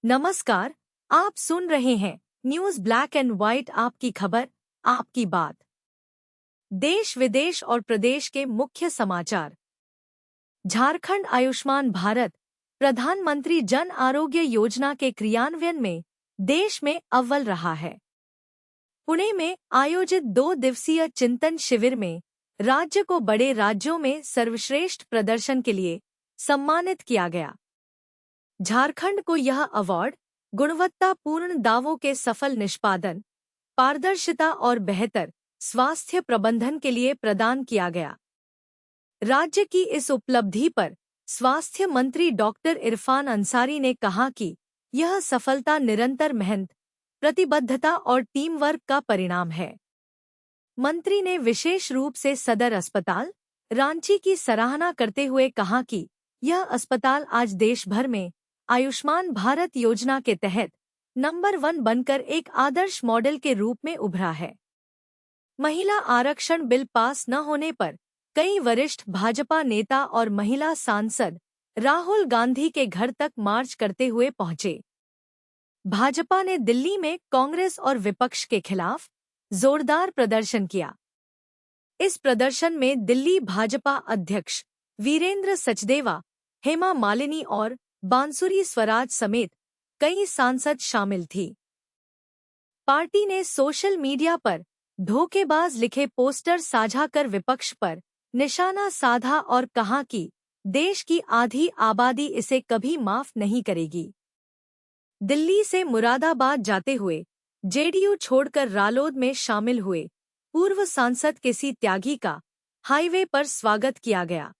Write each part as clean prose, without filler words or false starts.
नमस्कार। आप सुन रहे हैं न्यूज ब्लैक एंड व्हाइट, आपकी खबर आपकी बात। देश विदेश और प्रदेश के मुख्य समाचार। झारखंड आयुष्मान भारत प्रधानमंत्री जन आरोग्य योजना के क्रियान्वयन में देश में अव्वल रहा है। पुणे में आयोजित 2 दिवसीय चिंतन शिविर में राज्य को बड़े राज्यों में सर्वश्रेष्ठ प्रदर्शन के लिए सम्मानित किया गया। झारखंड को यह अवार्ड गुणवत्तापूर्ण दावों के सफल निष्पादन, पारदर्शिता और बेहतर स्वास्थ्य प्रबंधन के लिए प्रदान किया गया। राज्य की इस उपलब्धि पर स्वास्थ्य मंत्री डॉक्टर इरफान अंसारी ने कहा कि यह सफलता निरंतर मेहनत, प्रतिबद्धता और टीम वर्क का परिणाम है। मंत्री ने विशेष रूप से सदर अस्पताल रांची की सराहना करते हुए कहा कि यह अस्पताल आज देश भर में आयुष्मान भारत योजना के तहत नंबर 1 बनकर एक आदर्श मॉडल के रूप में उभरा है। महिला आरक्षण बिल पास न होने पर कई वरिष्ठ भाजपा नेता और महिला सांसद राहुल गांधी के घर तक मार्च करते हुए पहुंचे। भाजपा ने दिल्ली में कांग्रेस और विपक्ष के खिलाफ जोरदार प्रदर्शन किया। इस प्रदर्शन में दिल्ली भाजपा अध्यक्ष वीरेंद्र सचदेवा, हेमा मालिनी और बांसुरी स्वराज समेत कई सांसद शामिल थी। पार्टी ने सोशल मीडिया पर धोखेबाज लिखे पोस्टर साझा कर विपक्ष पर निशाना साधा और कहा कि देश की आधी आबादी इसे कभी माफ नहीं करेगी। दिल्ली से मुरादाबाद जाते हुए जेडीयू छोड़कर रालोद में शामिल हुए पूर्व सांसद केसी त्यागी का हाईवे पर स्वागत किया गया।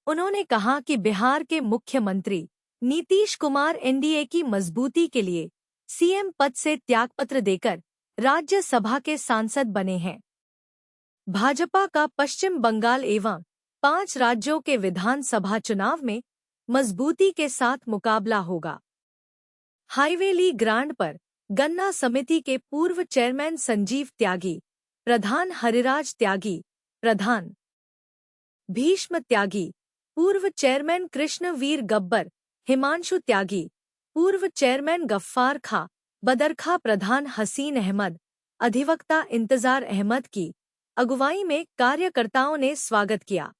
उन्होंने कहा कि बिहार के मुख्यमंत्री नीतीश कुमार एनडीए की मजबूती के लिए सीएम पद से त्यागपत्र देकर राज्यसभा के सांसद बने हैं। भाजपा का पश्चिम बंगाल एवं 5 राज्यों के विधानसभा चुनाव में मजबूती के साथ मुकाबला होगा। हाईवे ली ग्रांड पर गन्ना समिति के पूर्व चेयरमैन संजीव त्यागी, प्रधान हरिराज त्यागी, प्रधान भीष्म त्यागी, पूर्व चेयरमैन कृष्णवीर गब्बर, हिमांशु त्यागी, पूर्व चेयरमैन गफ्फार खां, बदरखा प्रधान हसीन अहमद, अधिवक्ता इंतजार अहमद की अगुवाई में कार्यकर्ताओं ने स्वागत किया।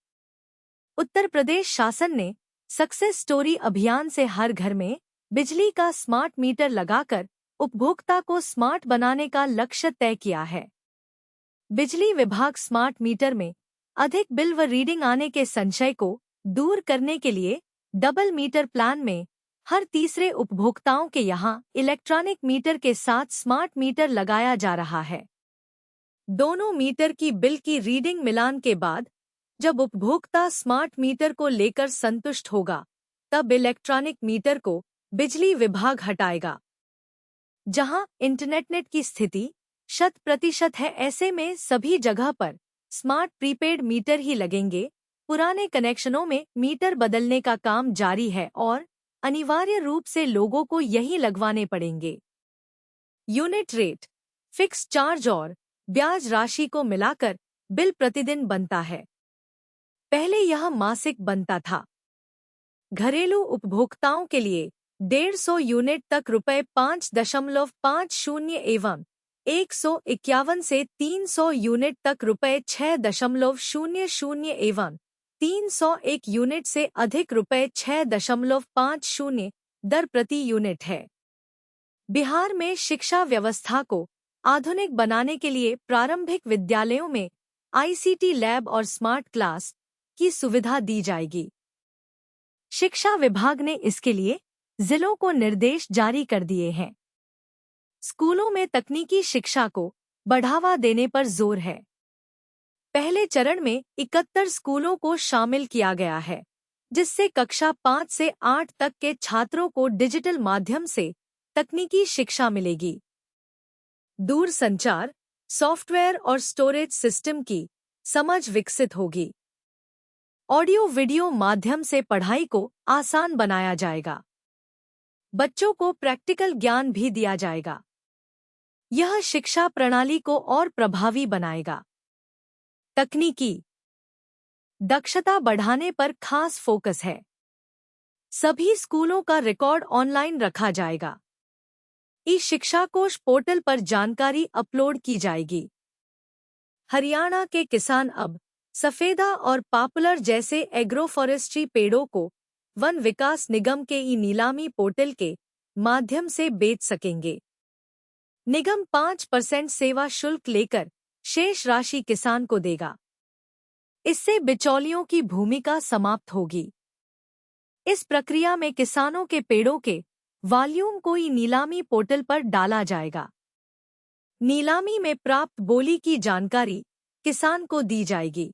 उत्तर प्रदेश शासन ने सक्सेस स्टोरी अभियान से हर घर में बिजली का स्मार्ट मीटर लगाकर उपभोक्ता को स्मार्ट बनाने का लक्ष्य तय किया है। बिजली विभाग स्मार्ट मीटर में अधिक बिल व रीडिंग आने के संशय को दूर करने के लिए डबल मीटर प्लान में हर तीसरे उपभोक्ताओं के यहां इलेक्ट्रॉनिक मीटर के साथ स्मार्ट मीटर लगाया जा रहा है। दोनों मीटर की बिल की रीडिंग मिलान के बाद जब उपभोक्ता स्मार्ट मीटर को लेकर संतुष्ट होगा, तब इलेक्ट्रॉनिक मीटर को बिजली विभाग हटाएगा। जहां इंटरनेट की स्थिति 100% है, ऐसे में सभी जगह पर स्मार्ट प्रीपेड मीटर ही लगेंगे। पुराने कनेक्शनों में मीटर बदलने का काम जारी है और अनिवार्य रूप से लोगों को यही लगवाने पड़ेंगे। यूनिट रेट, फिक्स चार्ज और ब्याज राशि को मिलाकर बिल प्रतिदिन बनता है। पहले यह मासिक बनता था। घरेलू उपभोक्ताओं के लिए 150 यूनिट तक रुपए 5.50 एवं 151 से 300 यूनिट तक रुपए 6.00 एवं 301 यूनिट से अधिक रुपए 6.50 दर प्रति यूनिट है। बिहार में शिक्षा व्यवस्था को आधुनिक बनाने के लिए प्रारंभिक विद्यालयों में आईसीटी लैब और स्मार्ट क्लास की सुविधा दी जाएगी। शिक्षा विभाग ने इसके लिए जिलों को निर्देश जारी कर दिए हैं। स्कूलों में तकनीकी शिक्षा को बढ़ावा देने पर जोर है। पहले चरण में 71 स्कूलों को शामिल किया गया है, जिससे कक्षा 5 से 8 तक के छात्रों को डिजिटल माध्यम से तकनीकी शिक्षा मिलेगी। दूरसंचार, सॉफ्टवेयर और स्टोरेज सिस्टम की समझ विकसित होगी। ऑडियो वीडियो माध्यम से पढ़ाई को आसान बनाया जाएगा। बच्चों को प्रैक्टिकल ज्ञान भी दिया जाएगा। यह शिक्षा प्रणाली को और प्रभावी बनाएगा। तकनीकी दक्षता बढ़ाने पर खास फोकस है। सभी स्कूलों का रिकॉर्ड ऑनलाइन रखा जाएगा। ई शिक्षा कोश पोर्टल पर जानकारी अपलोड की जाएगी। हरियाणा के किसान अब सफेदा और पॉपुलर जैसे एग्रोफॉरेस्ट्री पेड़ों को वन विकास निगम के ई नीलामी पोर्टल के माध्यम से बेच सकेंगे। निगम 5% सेवा शुल्क लेकर शेष राशि किसान को देगा। इससे बिचौलियों की भूमिका समाप्त होगी। इस प्रक्रिया में किसानों के पेड़ों के वॉल्यूम को ई नीलामी पोर्टल पर डाला जाएगा। नीलामी में प्राप्त बोली की जानकारी किसान को दी जाएगी।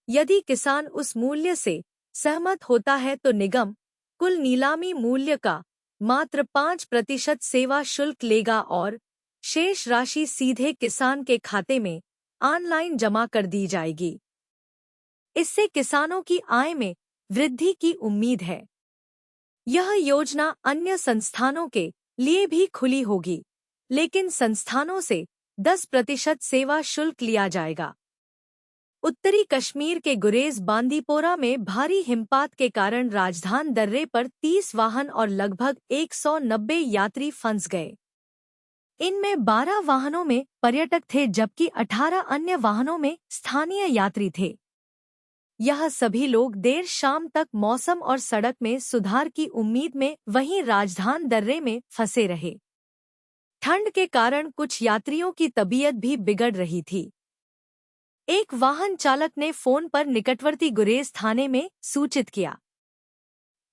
यदि किसान उस मूल्य से सहमत होता है तो निगम कुल नीलामी मूल्य का मात्र 5% सेवा शुल्क लेगा और शेष राशि सीधे किसान के खाते में ऑनलाइन जमा कर दी जाएगी। इससे किसानों की आय में वृद्धि की उम्मीद है। यह योजना अन्य संस्थानों के लिए भी खुली होगी, लेकिन संस्थानों से 10% सेवा शुल्क लिया जाएगा। उत्तरी कश्मीर के गुरेज बांदीपोरा में भारी हिमपात के कारण राजधान दर्रे पर 30 वाहन और लगभग 190 यात्री फंस गए। इनमें 12 वाहनों में पर्यटक थे जबकि 18 अन्य वाहनों में स्थानीय यात्री थे। यह सभी लोग देर शाम तक मौसम और सड़क में सुधार की उम्मीद में वहीं राजधान दर्रे में फंसे रहे। ठंड के कारण कुछ यात्रियों की तबीयत भी बिगड़ रही थी। एक वाहन चालक ने फोन पर निकटवर्ती गुरेज थाने में सूचित किया।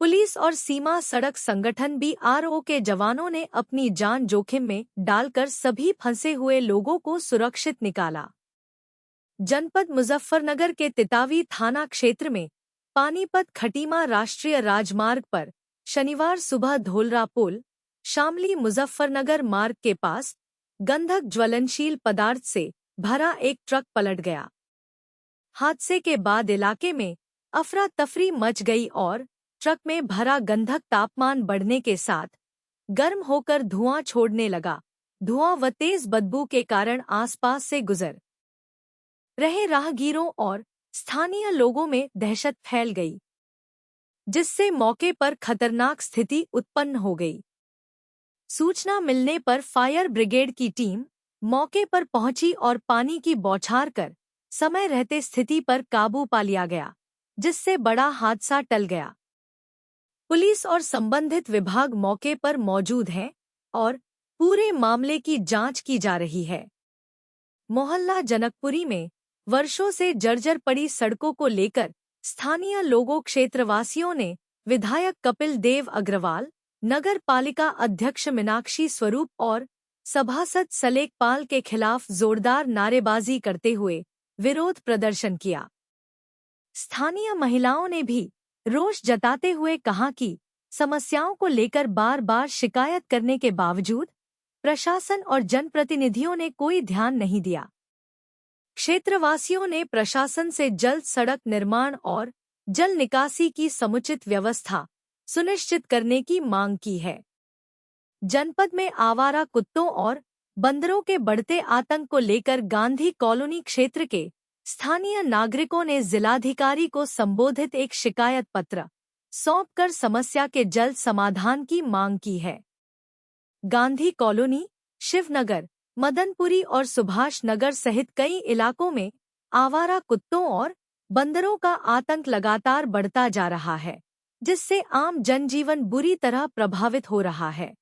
पुलिस और सीमा सड़क संगठन BRO के जवानों ने अपनी जान जोखिम में डालकर सभी फंसे हुए लोगों को सुरक्षित निकाला। जनपद मुजफ्फरनगर के तितावी थाना क्षेत्र में पानीपत खटीमा राष्ट्रीय राजमार्ग पर शनिवार सुबह धोलरा पुल शामली मुजफ्फरनगर मार्ग के पास गंधक ज्वलनशील पदार्थ से भरा एक ट्रक पलट गया। हादसे के बाद इलाके में अफरा तफरी मच गई और ट्रक में भरा गंधक तापमान बढ़ने के साथ गर्म होकर धुआं छोड़ने लगा। धुआं व तेज बदबू के कारण आसपास से गुजर रहे राहगीरों और स्थानीय लोगों में दहशत फैल गई, जिससे मौके पर खतरनाक स्थिति उत्पन्न हो गई। सूचना मिलने पर फायर ब्रिगेड की टीम मौके पर पहुंची और पानी की बौछार कर समय रहते स्थिति पर काबू पा लिया गया, जिससे बड़ा हादसा टल गया। पुलिस और संबंधित विभाग मौके पर मौजूद हैं और पूरे मामले की जांच की जा रही है। मोहल्ला जनकपुरी में वर्षों से जर्जर पड़ी सड़कों को लेकर स्थानीय लोगों क्षेत्रवासियों ने विधायक कपिल देव अग्रवाल, नगर पालिका अध्यक्ष मीनाक्षी स्वरूप और सभासद सलेखपाल के खिलाफ जोरदार नारेबाजी करते हुए विरोध प्रदर्शन किया। स्थानीय महिलाओं ने भी रोष जताते हुए कहा कि समस्याओं को लेकर बार बार शिकायत करने के बावजूद प्रशासन और जनप्रतिनिधियों ने कोई ध्यान नहीं दिया। क्षेत्रवासियों ने प्रशासन से जल्द सड़क निर्माण और जल निकासी की समुचित व्यवस्था सुनिश्चित करने की मांग की है। जनपद में आवारा कुत्तों और बंदरों के बढ़ते आतंक को लेकर गांधी कॉलोनी क्षेत्र के स्थानीय नागरिकों ने जिलाधिकारी को संबोधित एक शिकायत पत्र सौंपकर समस्या के जल्द समाधान की मांग की है। गांधी कॉलोनी, शिवनगर, मदनपुरी और सुभाष नगर सहित कई इलाकों में आवारा कुत्तों और बंदरों का आतंक लगातार बढ़ता जा रहा है, जिससे आम जनजीवन बुरी तरह प्रभावित हो रहा है।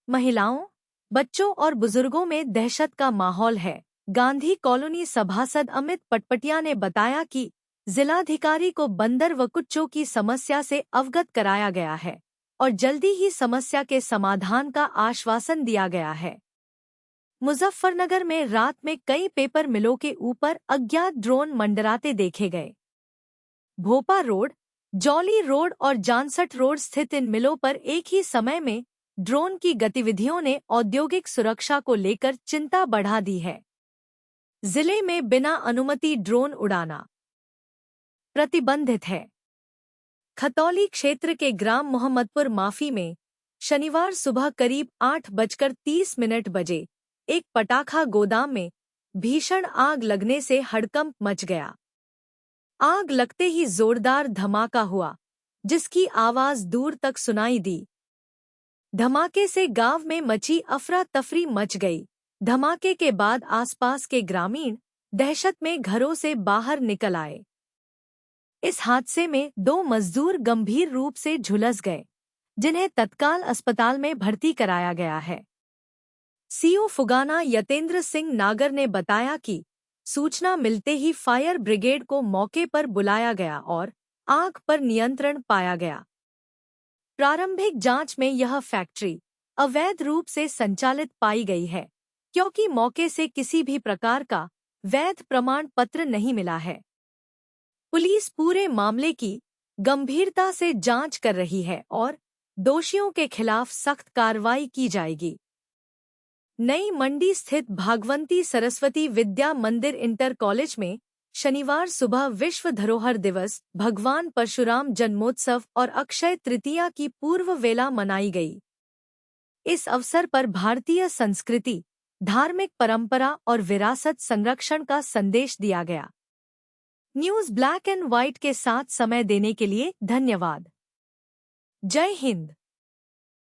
महिलाओं, बच्चों और बुजुर्गों में दहशत का माहौल है। गांधी कॉलोनी सभासद अमित पटपटिया ने बताया कि जिलाधिकारी को बंदर व कुच्चों की समस्या से अवगत कराया गया है और जल्दी ही समस्या के समाधान का आश्वासन दिया गया है। मुजफ्फरनगर में रात में कई पेपर मिलों के ऊपर अज्ञात ड्रोन मंडराते देखे गए। भोपा रोड, जौली रोड और जानसठ रोड स्थित इन मिलों पर एक ही समय में ड्रोन की गतिविधियों ने औद्योगिक सुरक्षा को लेकर चिंता बढ़ा दी है। जिले में बिना अनुमति ड्रोन उड़ाना प्रतिबंधित है। खतौली क्षेत्र के ग्राम मोहम्मदपुर माफी में शनिवार सुबह करीब 8:30 बजे एक पटाखा गोदाम में भीषण आग लगने से हड़कंप मच गया। आग लगते ही जोरदार धमाका हुआ, जिसकी आवाज दूर तक सुनाई दी। धमाके से गांव में मची अफरा तफरी मच गई। धमाके के बाद आसपास के ग्रामीण दहशत में घरों से बाहर निकल आए। इस हादसे में 2 मजदूर गंभीर रूप से झुलस गए, जिन्हें तत्काल अस्पताल में भर्ती कराया गया है। सीओ फुगाना यतेंद्र सिंह नागर ने बताया कि सूचना मिलते ही फायर ब्रिगेड को मौके पर बुलाया गया और आग पर नियंत्रण पाया गया। प्रारंभिक जांच में यह फैक्ट्री अवैध रूप से संचालित पाई गई है, क्योंकि मौके से किसी भी प्रकार का वैध प्रमाण पत्र नहीं मिला है। पुलिस पूरे मामले की गंभीरता से जांच कर रही है और दोषियों के खिलाफ सख्त कार्रवाई की जाएगी। नई मंडी स्थित भागवंती सरस्वती विद्या मंदिर इंटर कॉलेज में शनिवार सुबह विश्व धरोहर दिवस, भगवान परशुराम जन्मोत्सव और अक्षय तृतीया की पूर्व वेला मनाई गई। इस अवसर पर भारतीय संस्कृति, धार्मिक परंपरा और विरासत संरक्षण का संदेश दिया गया। न्यूज़ ब्लैक एंड व्हाइट के साथ समय देने के लिए धन्यवाद। जय हिंद।